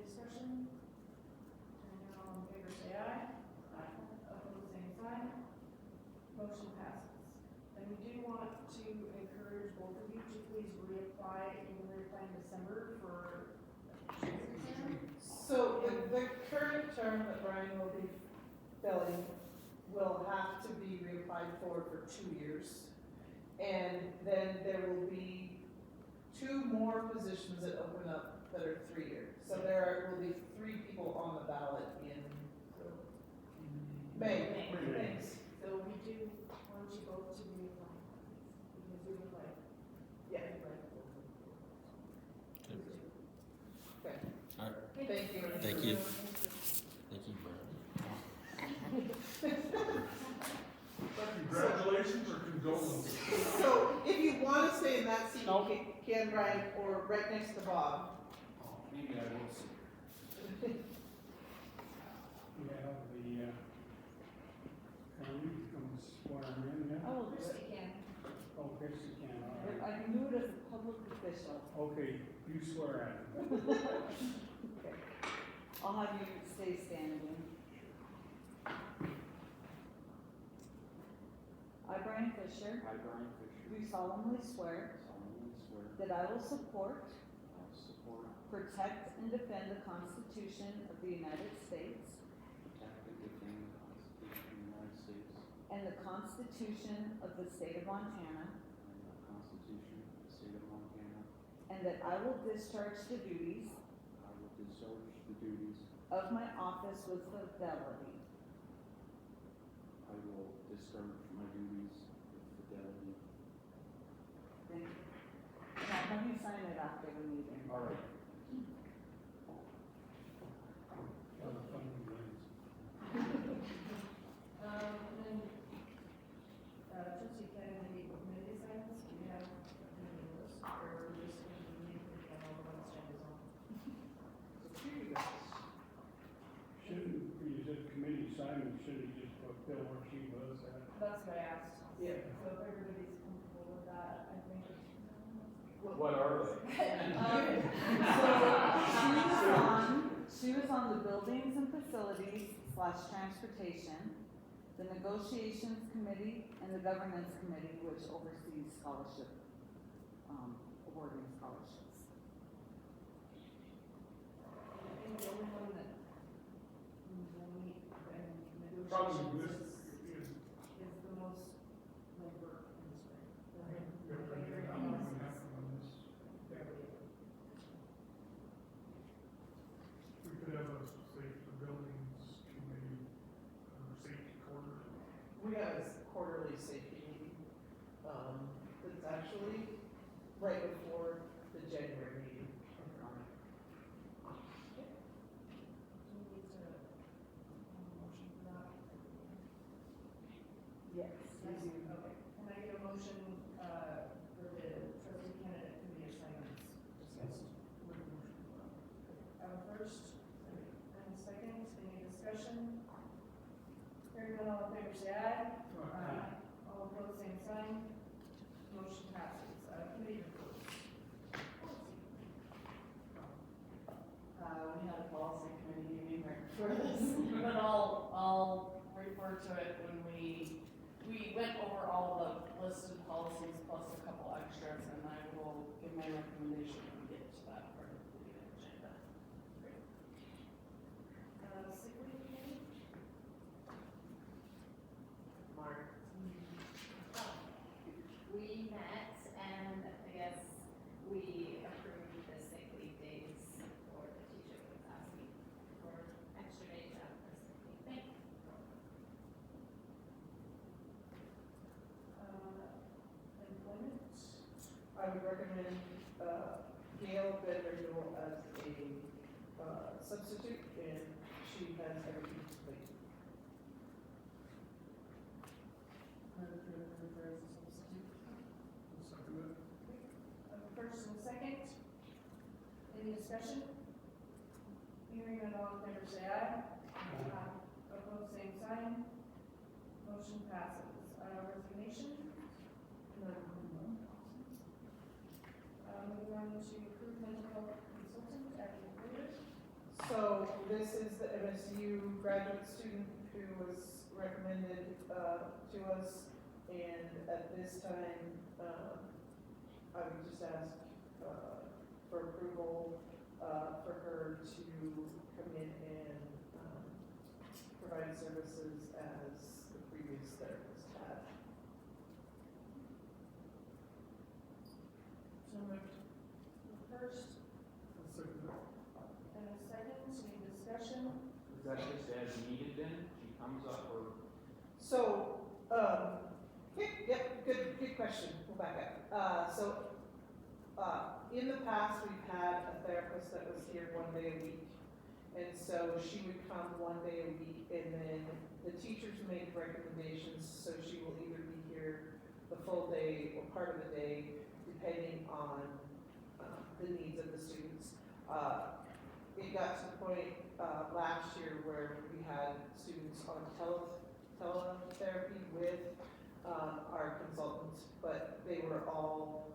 discussion? Hearing none, all in favor say aye. Aye. Opposed, same sign. Motion passes. And we do want to encourage both of you to please reapply, you can reapply in December for a teacher's exam. So the current term that Brian will be filling will have to be reapplied for 2 years. And then there will be 2 more positions that open up that are 3-year. So there will be 3 people on the ballot in May. Thanks. So we do want you both to reapply, because we would like. Yeah. Okay. Okay. Thank you. Thank you. Thank you, Brian. Congratulations or condolences? So if you want to stay in that seat, No. you can, Brian, or right next to Bob. Oh, maybe I will see. We have the, county come swear him in now. Oh, Christie can. Oh, Christie can, all right. I can do it as a public official. Okay, you swear at him. Okay. I'll have you stay standing. I, Brian Fisher, I, Brian Fisher, do solemnly swear solemnly swear that I will support, I will support, protect, and defend the Constitution of the United States protect, and defend the Constitution of the United States and the Constitution of the State of Montana, and the Constitution of the State of Montana. and that I will discharge the duties I will discharge the duties, of my office with fidelity. I will discharge my duties with fidelity. Thank you. And I'll have you sign it after the meeting. All right. And then, trustee Kennedy, committee assignments, do you have a committee list, or are we just going to be making all the ones Jen is on? So here you go. Shouldn't, you said committee assignment, should have just put Bill where she was at. That's what I asked. Yeah. So if everybody's comfortable with that, I think. What are they? She was on the buildings and facilities / transportation, the negotiations committee, and the governance committee, which oversees scholarship, awarding scholarships. I think the only one that will meet and Probably negotiations this is the most labor industry. We could have a safe buildings committee, safety quarter. We have a quarterly safety meeting, that's actually right before the January meeting. Do we need to, motion for that? Yes. Yes, okay. Can I get a motion, for the trustee candidate committee assignments discussed? First, and second, any discussion? Hearing none, all in favor say aye. Aye. All opposed, same sign. Motion passes. Committee reports. We had a policy committee meeting right before this, but I'll refer to it when we went over all the listed policies plus a couple extras, and I will give my recommendation when we get to that part of the agenda. Sick leave committee? Mark. We met and I guess we approved the sick leave days for the teacher who was asking for extra days out for sick leave. Thank you. Employment? I would recommend, Gail Bedridge as a, substitute, and she has everything complete. Move to approve her as a substitute. Second that. First and second. Any discussion? Hearing none, all in favor say aye. Aye. Opposed, same sign. Motion passes. Resignation? Moving on to approved mental health consultant at the employer. So this is the MSU graduate student who was recommended, to us, and at this time, I would just ask, for approval, for her to come in and, provide services as the previous therapist had. So moved. First, I'll second that. and a second, any discussion? Is that just as needed then? She comes up or? So, good question, we'll back up. In the past, we've had a therapist that was here 1 day a week. And so she would come 1 day a week, and then the teachers make recommendations, so she will either be here the full day or part of the day, depending on, the needs of the students. It got to the point, last year where we had students on teletherapy with, our consultants, but they were all,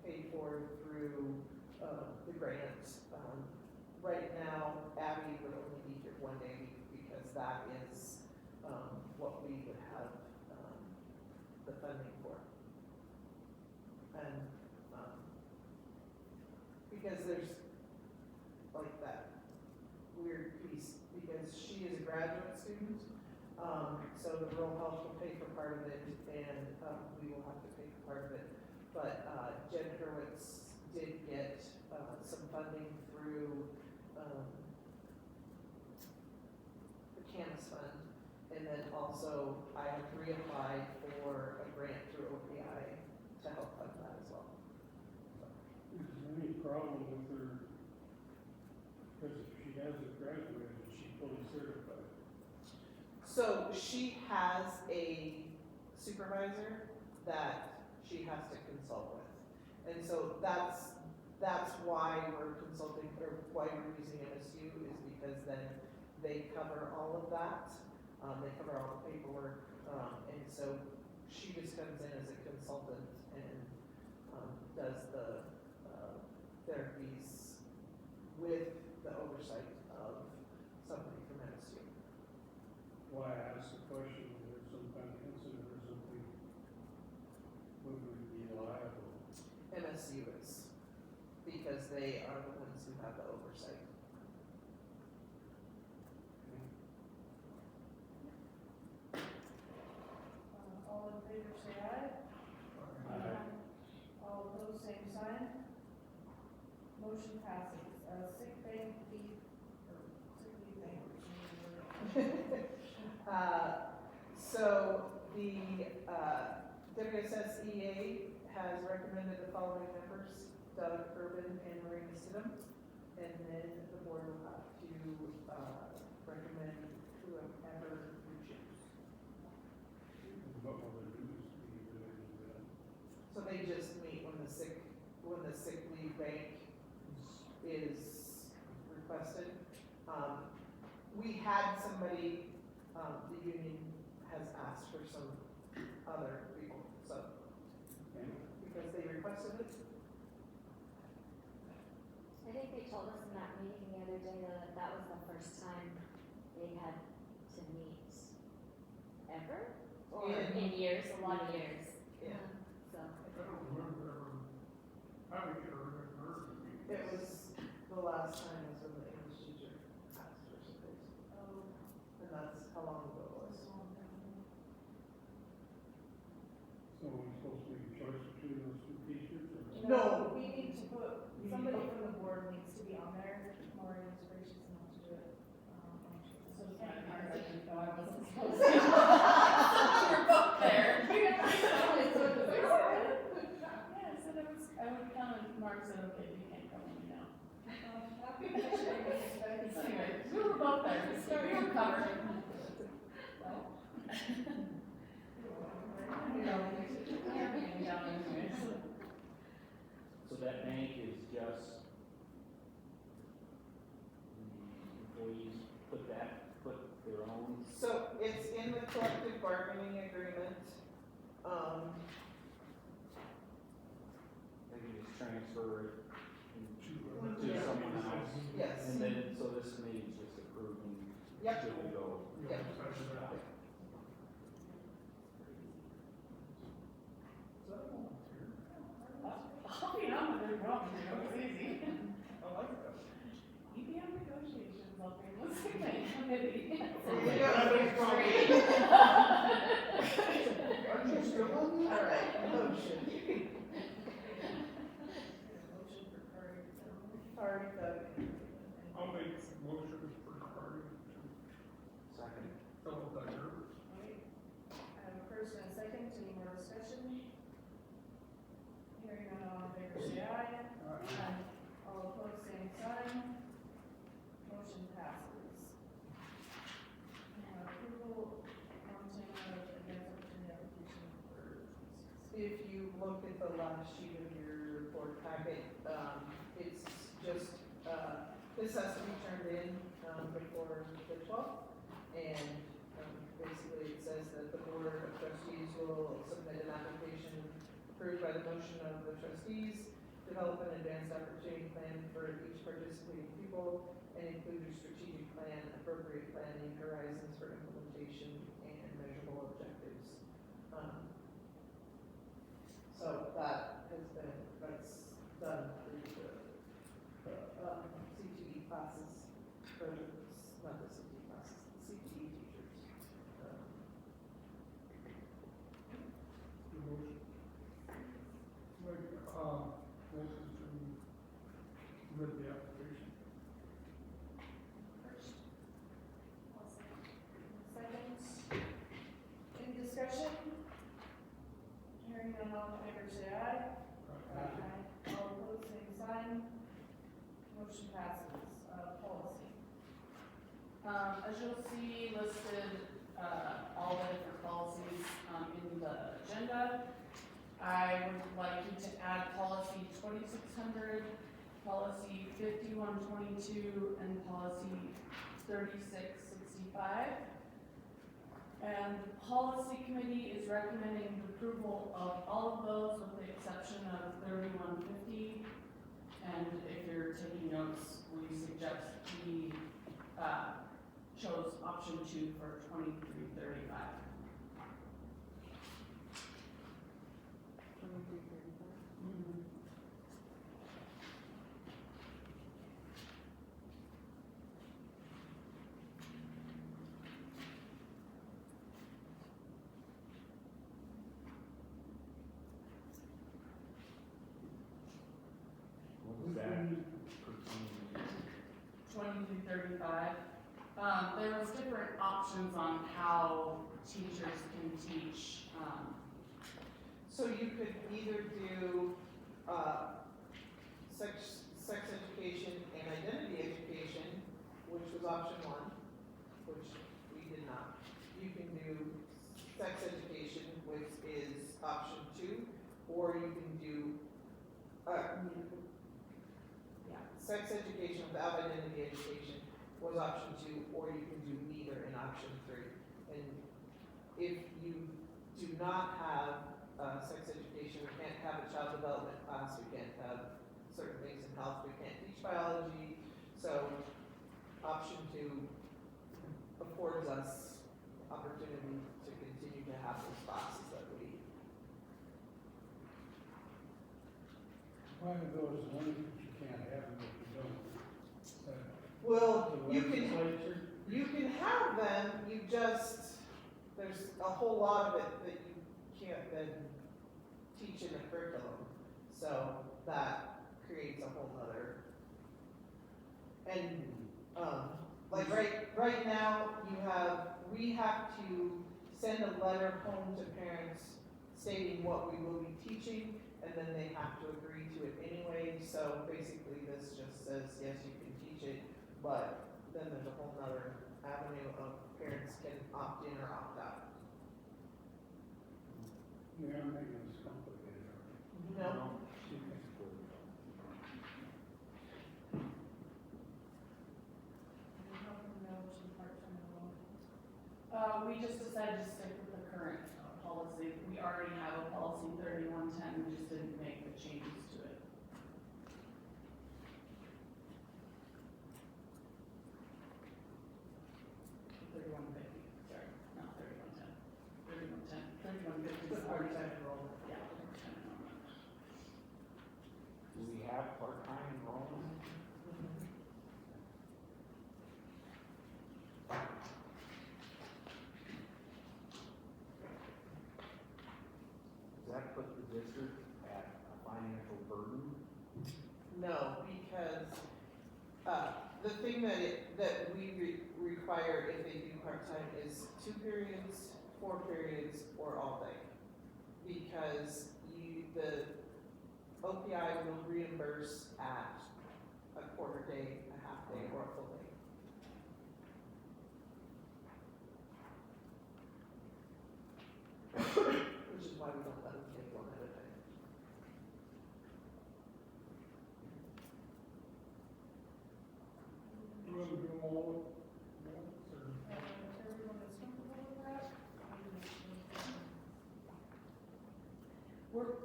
paid for through, the grants. Right now, Abby would only be here 1 day a week because that is, what we would have, the funding for. And, because there's like that weird piece, because she is a graduate student, so the rural health will pay for part of it, and, we will have to pay for part of it. But, Jen Hurwitz did get, some funding through, the CAMS fund, and then also I have reapplied for a grant through OPI to help fund that as well. Is there any problem with her, because if she hasn't graduated, is she fully certified? So she has a supervisor that she has to consult with. And so that's why we're consulting, or why we're using MSU, is because then they cover all of that. They cover all the paperwork, and so she just comes in as a consultant and, does the, therapies with the oversight of somebody from MSU. Why I asked the question, if there's some kind of incident or something, would we be liable? MSU is, because they are the ones who have the oversight. All in favor, say aye. All opposed, same sign. Motion passes. Sick bank leave, or sick leave bank. So the, WSSEA has recommended the following members: Doug Urban and Marina Stidham. And then the board will have to, recommend whoever you choose. What will the dues be related to that? So they just meet when the sick leave bank is requested. We had somebody, the union has asked for some other people, so, Okay. because they requested it. I think they told us in that meeting the other day that that was the first time they had to meet ever, or in years, a lot of years. Yeah. So, I don't remember ever having it or ever heard of it. It was, the last time was when the English teacher asked for some things, Oh, and that's how long ago it was. So are we supposed to make a choice between those two teachers, or? No. We need to put, somebody from the board needs to be on there. Maureen is gracious enough to do it. So it's not hard, I didn't know I wasn't supposed to. You're both there. Yeah, I said I would come, and Mark said, okay, you can't come in now. Anyway, we were both there, we were covered. So that bank is just the employees put their own, So it's in the collective bargaining agreement, they can just transfer it To, to someone else. yes. And then, so this committee is just approving Yep. till we go. Yeah. I'll be on with it, probably, it was easy. I like that. EPM negotiations, I'll be on the sick committee. There you go. Aren't you still on All right, motion. Motion for Cory to tell me. Sorry, Doug. I'll make motions for Cory to Second. fill out that group. Alright, I have a first and a second, any more discussion? Hearing none, all in favor say aye. Aye. All opposed, same sign. Motion passes. Approval, Montana Advanced Opportunity Application for. If you look at the last sheet of your report packet, it's just, this has to be turned in, before the 12th. And, basically it says that the board of trustees will submit an application approved by the motion of the trustees, develop an advanced opportunity plan for each participating pupil, and include a strategic plan, appropriate planning, horizons for implementation, and measurable objectives. So that has been, that's done through the CTE classes, or not the CTE classes, the CTE teachers. The motion. Like, motion to submit the application. First. Second. Any discussion? Hearing none, all in favor say aye. All opposed, same sign. Motion passes. Policy. As you'll see listed, all the different policies, in the agenda, I would like you to add policy 2600, policy 5122, and policy 3665. And the policy committee is recommending the approval of all of those with the exception of 3150. And if you're taking notes, we suggest we, chose option 2 for 2335. 2335. What was that pertaining to? 2335. There was different options on how teachers can teach, So you could either do, sex education and identity education, which was option 1, which we did not. You can do sex education, which is option 2, or you can do, sex education without identity education was option 2, or you can do neither in option 3. And if you do not have sex education, we can't have a child development class, we can't have certain things in health, we can't teach biology. So option 2 affords us opportunity to continue to have those classes that we. One of those ones that you can't have them if you don't. Well, The legislature, you can have them, you just, there's a whole lot of it that you can't then teach in a curriculum. So that creates a whole nother. And, like right now, we have to send a letter home to parents stating what we will be teaching, and then they have to agree to it anyway. So basically, this just says, yes, you can teach it, but then there's a whole nother avenue of parents can opt in or opt out. you're not making this complicated, are you? No? How come no to part-time enrollment? we just decided to stick with the current policy. We already have a policy 3110, we just didn't make the changes to it. that put the district at a financial burden? No, because, the thing that we require if they do part-time is 2 periods, 4 periods, or all day. Because the OPI will reimburse at a quarter day, a half day, or a full day. Which is why we don't let them take one at a time. You wanna do them all at once, or? Everyone is comfortable with that?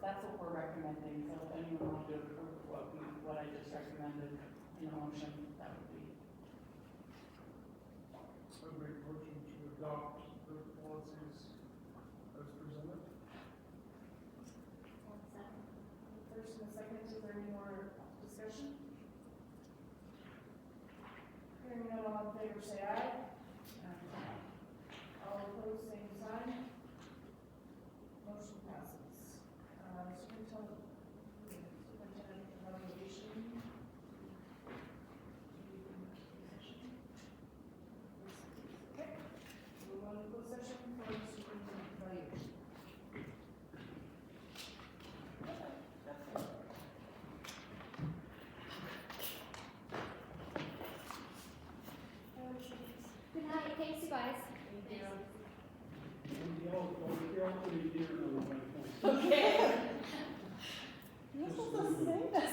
That's what we're recommending, so if anyone wanted to approve what I just recommended in a motion, that would be. I'd make a motion to adopt the policies as presented. First and a second, is there any more discussion? Hearing none, all in favor say aye. All opposed, same sign. Motion passes. Superintendent evaluation. Okay, move on to closed session for superintendent evaluation. Good night, thanks you guys. Thank you. Don't yell till you hear another one. Okay. You're supposed to sing this.